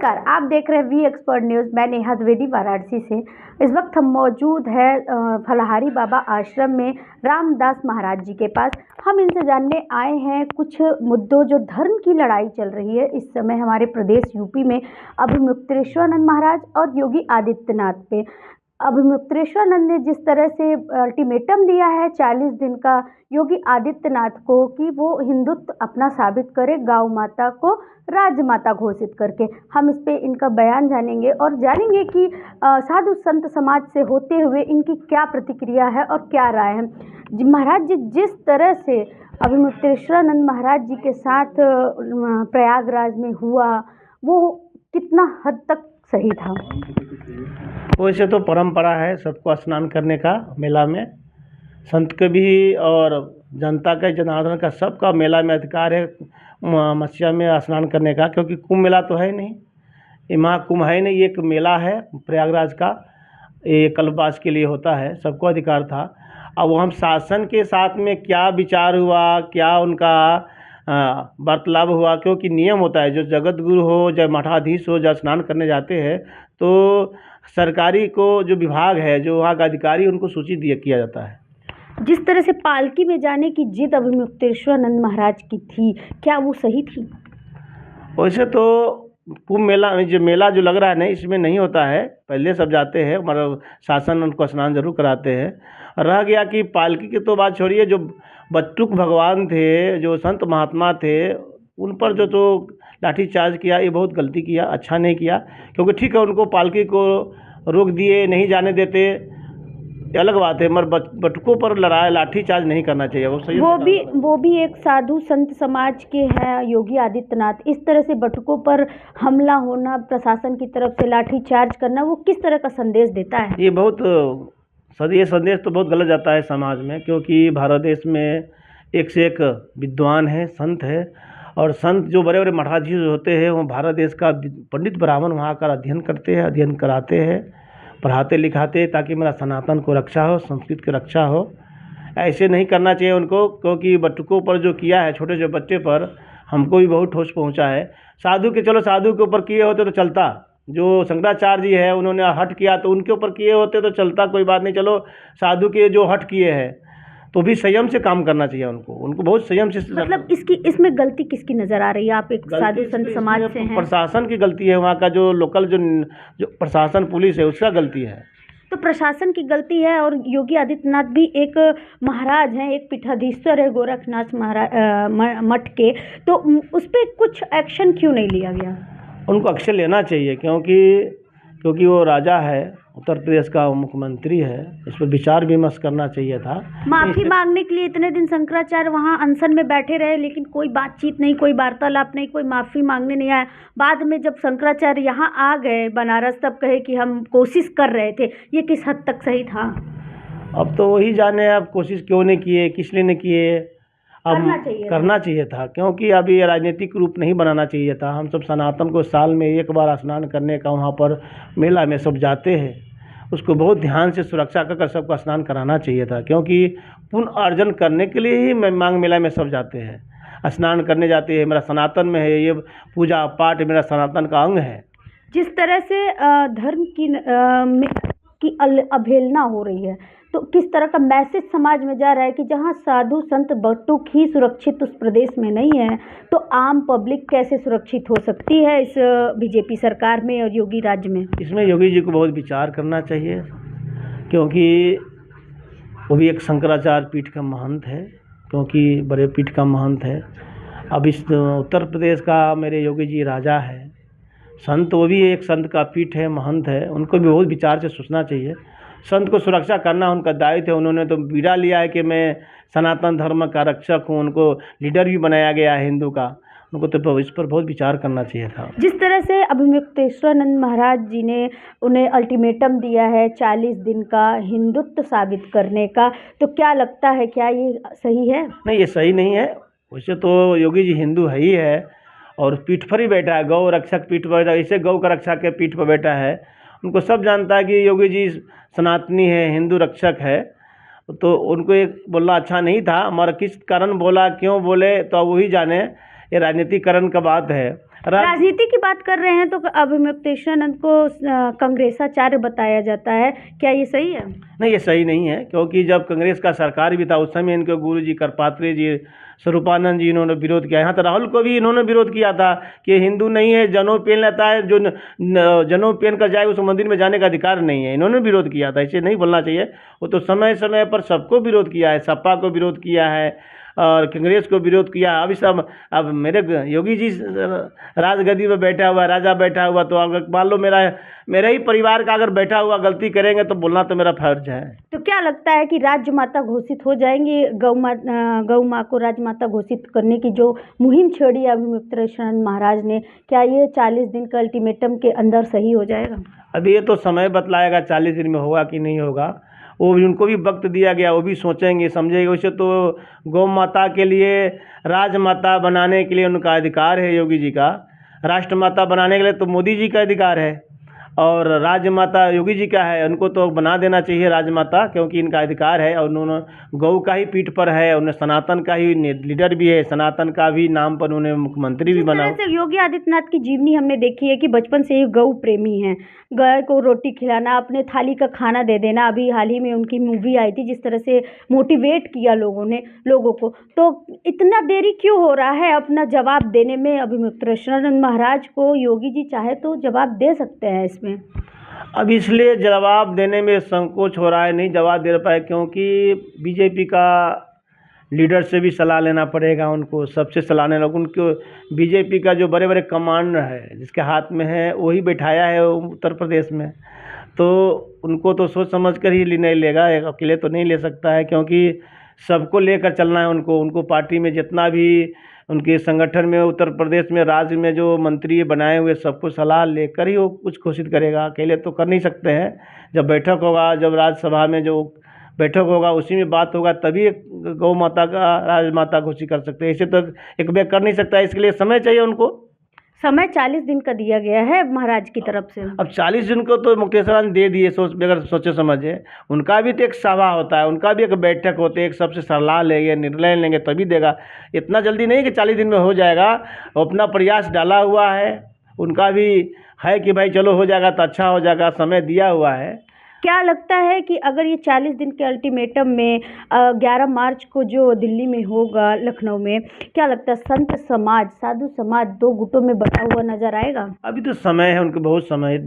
नमस्कार, आप देख रहे हैं वी एक्सपर्ट न्यूज़। मैं नेहा द्विवेदी वाराणसी से। इस वक्त हम मौजूद है फलाहारी बाबा आश्रम में रामदास महाराज जी के पास। हम इनसे जानने आए हैं कुछ मुद्दों जो धर्म की लड़ाई चल रही है इस समय हमारे प्रदेश यूपी में अभिमुक्तेश्वरानंद महाराज और योगी आदित्यनाथ पे। अभिमुक्तेश्वरानंद ने जिस तरह से अल्टीमेटम दिया है 40 दिन का योगी आदित्यनाथ को कि वो हिंदुत्व अपना साबित करे, गौ माता को राजमाता घोषित करके। हम इस पे इनका बयान जानेंगे और जानेंगे कि साधु संत समाज से होते हुए इनकी क्या प्रतिक्रिया है और क्या राय है। महाराज जी जिस तरह से अभिमुक्तेश्वरानंद महाराज जी के साथ प्रयागराज में हुआ वो कितना हद तक सही था? वैसे तो परंपरा है सबको स्नान करने का मेला में, संत के भी और जनता का, जनार्दन का, सबका मेला में अधिकार है मत्स्य में स्नान करने का, क्योंकि कुंभ मेला तो है नहीं, ये महाकुंभ है नहीं, ये एक मेला है प्रयागराज का, ये कल्पवास के लिए होता है, सबको अधिकार था। अब वो हम शासन के साथ में क्या विचार हुआ, क्या उनका वार्तालाप हुआ, क्योंकि नियम होता है जो जगत गुरु हो चाहे मठाधीश हो जब स्नान करने जाते हैं तो सरकारी को जो विभाग है, जो वहाँ का अधिकारी, उनको सूची किया जाता है। जिस तरह से पालकी में जाने की जिद अभिमुक्तेश्वरानंद महाराज की थी, क्या वो सही थी? वैसे तो कुंभ मेला जो जो लग रहा है नहीं, इसमें नहीं होता है, पहले सब जाते हैं, मतलब शासन उनको स्नान जरूर कराते हैं। रह गया कि पालकी की तो बात छोड़िए, जो बटुक भगवान थे, जो संत महात्मा थे, उन पर जो लाठीचार्ज किया, ये बहुत गलती किया, अच्छा नहीं किया। क्योंकि ठीक है उनको पालकी को रोक दिए, नहीं जाने देते, ये अलग बात है, मगर बटुकों पर लड़ाई लाठीचार्ज नहीं करना चाहिए। वो भी एक साधु संत समाज के हैं योगी आदित्यनाथ। इस तरह से बटुकों पर हमला होना, प्रशासन की तरफ से लाठीचार्ज करना, वो किस तरह का संदेश देता है? ये संदेश तो बहुत गलत जाता है समाज में, क्योंकि भारत देश में एक से एक विद्वान है, संत है, और संत जो बड़े बड़े मठाधीश होते हैं वो भारत देश का पंडित ब्राह्मण वहाँ का अध्ययन करते हैं, अध्ययन कराते हैं, पढ़ाते लिखाते, ताकि मेरा सनातन को रक्षा हो, संस्कृत की रक्षा हो। ऐसे नहीं करना चाहिए उनको, क्योंकि बटुकों पर जो किया है छोटे छोटे बच्चे पर, हमको भी बहुत ठोस पहुंचा है। साधु के ऊपर किए होते तो चलता, जो शंकराचार्य जी है उन्होंने हट किया तो उनके ऊपर किए होते तो चलता, कोई बात नहीं। चलो साधु के जो हट किए हैं तो भी संयम से काम करना चाहिए उनको बहुत संयम से। मतलब इसमें गलती किसकी नज़र आ रही है? आप एक साधु संत समाज से हैं। प्रशासन की गलती है, वहाँ का जो लोकल जो प्रशासन पुलिस है उसका गलती है। तो प्रशासन की गलती है, और योगी आदित्यनाथ भी एक महाराज हैं, एक पीठाधीश्वर है गोरखनाथ महाराज मठ के, तो उस पर कुछ एक्शन क्यों नहीं लिया गया? उनको एक्शन लेना चाहिए, क्योंकि वो राजा है, उत्तर प्रदेश का मुख्यमंत्री है, इस पर विचार विमर्श करना चाहिए था। माफ़ी मांगने के लिए इतने दिन शंकराचार्य वहाँ अनशन में बैठे रहे, लेकिन कोई बातचीत नहीं, कोई वार्तालाप नहीं, कोई माफ़ी मांगने नहीं आया। बाद में जब शंकराचार्य यहाँ आ गए बनारस, तब कहे कि हम कोशिश कर रहे थे। ये किस हद तक सही था? अब तो वही जाने, अब कोशिश क्यों नहीं किए, किस लिए नहीं किए। अब करना चाहिए था, क्योंकि अभी राजनीतिक रूप नहीं बनाना चाहिए था। हम सब सनातन को साल में एक बार स्नान करने का, वहाँ पर मेला में सब जाते हैं, उसको बहुत ध्यान से सुरक्षा कर सबको स्नान कराना चाहिए था, क्योंकि पुण्य अर्जन करने के लिए ही मांग मेला में सब जाते हैं, स्नान करने जाते हैं। मेरा सनातन में है, ये पूजा पाठ मेरा सनातन का अंग है। जिस तरह से धर्म की अवहेलना हो रही है, तो किस तरह का मैसेज समाज में जा रहा है कि जहां साधु संत बटुक ही सुरक्षित उस प्रदेश में नहीं है, तो आम पब्लिक कैसे सुरक्षित हो सकती है इस बीजेपी सरकार में और योगी राज्य में? इसमें योगी जी को बहुत विचार करना चाहिए, क्योंकि वो भी एक शंकराचार्य पीठ का महंत है, क्योंकि बड़े पीठ का महंत है। अब इस उत्तर प्रदेश का मेरे योगी जी राजा है, संत, वो भी एक संत का पीठ है, महंत है, उनको भी बहुत विचार से सोचना चाहिए। संत को सुरक्षा करना उनका दायित्व है। उन्होंने तो बीड़ा लिया है कि मैं सनातन धर्म का रक्षक हूँ, उनको लीडर भी बनाया गया है हिंदू का, उनको तो इस पर बहुत विचार करना चाहिए था। जिस तरह से अभिमुक्तेश्वरानंद महाराज जी ने उन्हें अल्टीमेटम दिया है 40 दिन का हिंदुत्व साबित करने का, तो क्या लगता है, क्या ये सही है? नहीं, ये सही नहीं है। वैसे तो योगी जी हिंदू है ही है, और पीठ पर ही बैठा है, गौ रक्षक पीठ पर, इसे गौ का रक्षा के पीठ पर बैठा है। उनको सब जानता है कि योगी जी सनातनी है, हिंदू रक्षक है, तो उनको एक बोलना अच्छा नहीं था, मगर किस कारण बोला, क्यों बोले, तो वही जाने। ये राजनीतिकरण का बात है। राजनीति की बात कर रहे हैं तो अभिमुक्तेश्वरानंद को कांग्रेसाचार्य बताया जाता है, क्या ये सही है? नहीं, ये सही नहीं है, क्योंकि जब कांग्रेस का सरकार भी था उस समय इनके गुरु जी करपात्रे जी, स्वरूपानंद जी इन्होंने विरोध किया। यहाँ तो राहुल को भी इन्होंने विरोध किया था कि हिंदू नहीं है, जनेऊ पहन लेता है, जो जनेऊ पहन कर जाए उस मंदिर में जाने का अधिकार नहीं है, इन्होंने विरोध किया था। इसे नहीं बोलना चाहिए। वो तो समय समय पर सबको विरोध किया है, सपा को विरोध किया है और कांग्रेस को विरोध किया। अभी सब अब मेरे योगी जी राजगद्दी पर बैठा हुआ, राजा बैठा हुआ, तो अगर मान लो मेरा ही परिवार का अगर बैठा हुआ गलती करेंगे तो बोलना तो मेरा फर्ज है। तो क्या लगता है कि राजमाता घोषित हो जाएंगी? गौ माँ को राजमाता घोषित करने की जो मुहिम छेड़ी अभिमुक्तेश्वरानंद महाराज ने, क्या ये 40 दिन का अल्टीमेटम के अंदर सही हो जाएगा? अभी ये तो समय बतलाएगा 40 दिन में होगा कि नहीं होगा। वो भी, उनको भी वक्त दिया गया, वो भी सोचेंगे समझेंगे। वैसे तो गौ माता के लिए, राजमाता बनाने के लिए उनका अधिकार है योगी जी का, राष्ट्रमाता बनाने के लिए तो मोदी जी का अधिकार है, और राजमाता योगी जी का है। उनको तो बना देना चाहिए राजमाता, क्योंकि इनका अधिकार है और उन्होंने गौ का ही पीठ पर है, उन्हें सनातन का ही लीडर भी है, सनातन का भी नाम पर उन्हें मुख्यमंत्री भी बना। जैसे योगी आदित्यनाथ की जीवनी हमने देखी है कि बचपन से ही गौ प्रेमी हैं, गाय को रोटी खिलाना, अपने थाली का खाना दे देना। अभी हाल ही में उनकी मूवी आई थी जिस तरह से मोटिवेट किया लोगों को, तो इतना देरी क्यों हो रहा है अपना जवाब देने में? अभिमुक्तेश्वरानंद महाराज को योगी जी चाहे तो जवाब दे सकते हैं इसमें। अब इसलिए जवाब देने में संकोच हो रहा है, नहीं जवाब दे पाए, क्योंकि बीजेपी का लीडर से भी सलाह लेना पड़ेगा उनको, सबसे सलाह लेना। उनको बीजेपी का जो बड़े बड़े कमांडर है, जिसके हाथ में है, वही बैठाया है उत्तर प्रदेश में, तो उनको तो सोच समझ कर ही निर्णय लेगा, अकेले तो नहीं ले सकता है, क्योंकि सबको लेकर चलना है उनको पार्टी में जितना भी उनके संगठन में, उत्तर प्रदेश में, राज्य में जो मंत्री बनाए हुए, सबको सलाह लेकर ही वो कुछ घोषित करेगा। अकेले तो कर नहीं सकते हैं। जब बैठक होगा, जब राज्यसभा में जो बैठक होगा उसी में बात होगा, तभी गौ माता का राजमाता घोषित कर सकते हैं। ऐसे तो एक व्यक्ति कर नहीं सकता, इसके लिए समय चाहिए उनको। समय 40 दिन का दिया गया है महाराज की तरफ से। अब 40 दिन को तो मुक्तेश्वरानंद दे दिए, बगैर सोचे समझे। उनका भी तो एक सभा होता है, उनका भी एक बैठक होती है, एक सबसे सलाह लेंगे, निर्णय लेंगे तभी देगा। इतना जल्दी नहीं कि 40 दिन में हो जाएगा। वो अपना प्रयास डाला हुआ है, उनका भी है कि भाई चलो हो जाएगा तो अच्छा हो जाएगा, समय दिया हुआ है। क्या लगता है कि अगर ये 40 दिन के अल्टीमेटम में 11 मार्च को जो दिल्ली में होगा, लखनऊ में, क्या लगता है संत समाज, साधु समाज 2 गुटों में बटा हुआ नजर आएगा? अभी तो समय है, उनके बहुत समय,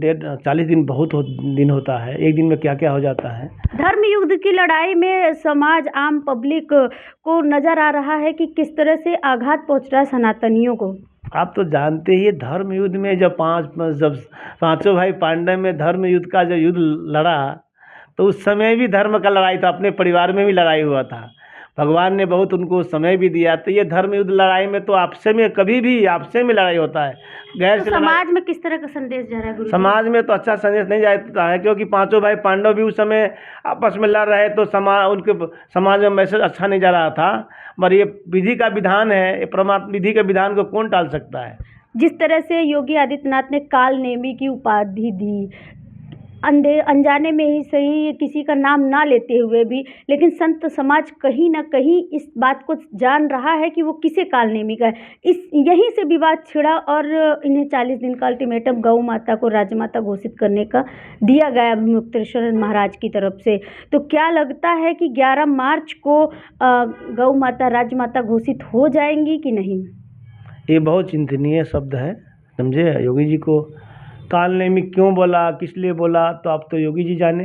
40 दिन बहुत दिन होता है, एक दिन में क्या क्या हो जाता है। धर्म युद्ध की लड़ाई में समाज, आम पब्लिक को नजर आ रहा है कि किस तरह से आघात पहुंच रहा है सनातनियों को। आप तो जानते ही, धर्म युद्ध में जब पांचों भाई पांडव में धर्म युद्ध का जो युद्ध लड़ा, तो उस समय भी धर्म का लड़ाई था, अपने परिवार में भी लड़ाई हुआ था। भगवान ने बहुत उनको समय भी दिया। तो ये धर्म युद्ध लड़ाई में तो आपसे में कभी भी आपसे में लड़ाई होता है। गैर से समाज में किस तरह का संदेश जा रहा है गुरु? समाज में तो अच्छा संदेश नहीं जाता है, क्योंकि पांचों भाई पांडव भी उस समय आपस में लड़ रहे, तो उनके समाज में मैसेज अच्छा नहीं जा रहा था। पर ये विधि का विधान है, ये परमात्मा विधि के विधान को कौन टाल सकता है? जिस तरह से योगी आदित्यनाथ ने काल नेमी की उपाधि दी, अनजाने में ही सही, किसी का नाम ना लेते हुए भी, लेकिन संत समाज कहीं ना कहीं इस बात को जान रहा है कि वो किसे काल नेमी का है। यहीं से विवाद छिड़ा और इन्हें 40 दिन का अल्टीमेटम गौ माता को राजमाता घोषित करने का दिया गया अभिमुक्तेश्वरानंद महाराज की तरफ से। तो क्या लगता है कि 11 मार्च को गौ माता राजमाता घोषित हो जाएंगी कि नहीं? ये बहुत चिंतनीय शब्द है, समझे। योगी जी को काल नेमी क्यों बोला, किस लिए बोला, तो आप तो योगी जी जाने।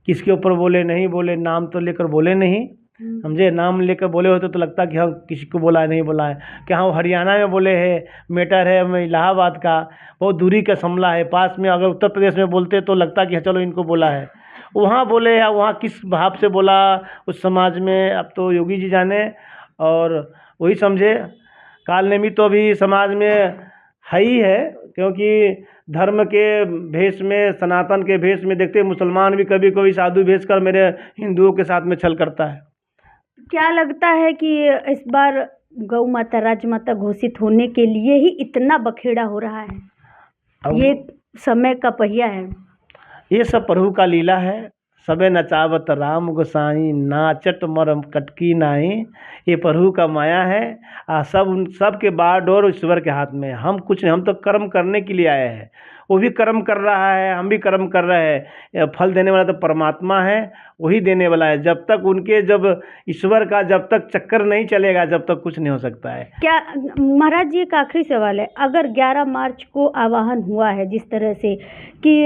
किसके ऊपर बोले, नहीं बोले, नाम तो लेकर बोले नहीं, समझे। नाम लेकर बोले होते तो लगता कि हाँ किसी को बोला है, नहीं बोला है। कि हाँ हरियाणा में बोले हैं, मैटर है इलाहाबाद का, बहुत दूरी का समला है, पास में। अगर उत्तर प्रदेश में बोलते तो लगता कि चलो इनको बोला है। वहाँ बोले या वहाँ किस भाव से बोला उस समाज में, अब तो योगी जी जाने और वही समझे। काल नेमी तो अभी समाज में है ही है, क्योंकि धर्म के भेष में, सनातन के भेष में देखते मुसलमान भी कभी कभी साधु भेष कर मेरे हिंदुओं के साथ में छल करता है। क्या लगता है कि इस बार गौ माता राजमाता घोषित होने के लिए ही इतना बखेड़ा हो रहा है? ये समय का पहिया है, ये सब प्रभु का लीला है। सबे नचावत राम गोसाई, नाचत मरम कटकी नाई। ये प्रभु का माया है। सब उन सब के बागडोर ईश्वर के हाथ में है। हम कुछ नहीं, हम तो कर्म करने के लिए आए हैं। वो भी कर्म कर रहा है, हम भी कर्म कर रहे हैं। ये फल देने वाला तो परमात्मा है, वही देने वाला है। जब तक उनके जब ईश्वर का जब तक चक्कर नहीं चलेगा, जब तक कुछ नहीं हो सकता है। क्या महाराज जी, एक आखिरी सवाल है, अगर 11 मार्च को आह्वान हुआ है जिस तरह से कि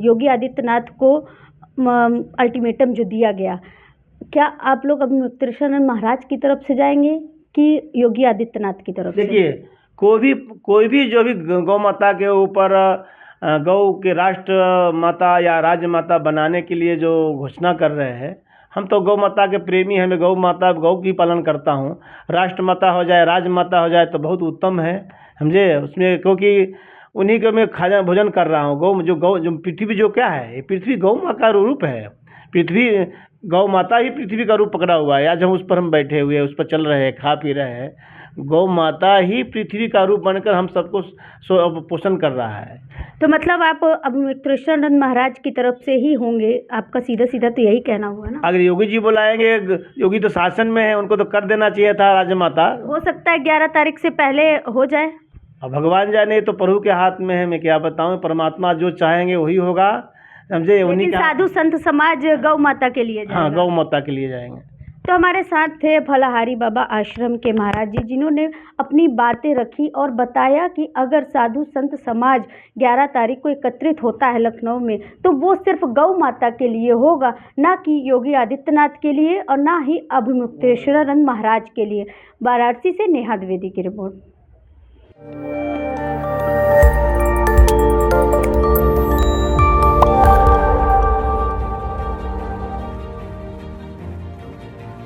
योगी आदित्यनाथ को अल्टीमेटम जो दिया गया, क्या आप लोग अभिमुक्तेश्वरानंद महाराज की तरफ से जाएंगे कि योगी आदित्यनाथ की तरफ से? देखिए, कोई भी जो भी गौ माता के ऊपर गौ के राष्ट्र माता या राज्य माता बनाने के लिए जो घोषणा कर रहे हैं, हम तो गौ माता के प्रेमी हैं। मैं गौ की पालन करता हूँ। राष्ट्र माता हो जाए, राज्य माता हो जाए तो बहुत उत्तम है, समझे। उसमें क्योंकि उन्हीं के मैं खाना भोजन कर रहा हूँ। गौ जो पृथ्वी जो क्या है, ये पृथ्वी गौ माँ का रूप है। पृथ्वी गौ माता ही पृथ्वी का रूप पकड़ा हुआ है। आज हम उस पर हम बैठे हुए हैं, उस पर चल रहे हैं, खा पी रहे हैं। गौ माता ही पृथ्वी का रूप बनकर हम सबको पोषण कर रहा है। तो मतलब आप अभिमुक्तेश्वरानंद महाराज की तरफ से ही होंगे, आपका सीधा सीधा तो यही कहना हुआ ना? अगर योगी जी बुलाएंगे, योगी तो शासन में है, उनको तो कर देना चाहिए था राज्य माता। हो सकता है 11 तारीख से पहले हो जाए। अब भगवान जाने, तो प्रभु के हाथ में है। मैं क्या बताऊं, परमात्मा जो चाहेंगे वही होगा, समझे। उन्हीं लेकिन का साधु संत समाज गौ माता के लिए हाँ, जाएगा। गौ माता के लिए जाएंगे। तो हमारे साथ थे फलाहारी बाबा आश्रम के महाराज जी, जिन्होंने अपनी बातें रखी और बताया कि अगर साधु संत समाज 11 तारीख को एकत्रित होता है लखनऊ में, तो वो सिर्फ गौ माता के लिए होगा, ना कि योगी आदित्यनाथ के लिए और ना ही अभिमुक्तेश्वरानंद महाराज के लिए। वाराणसी से नेहा द्विवेदी की रिपोर्ट।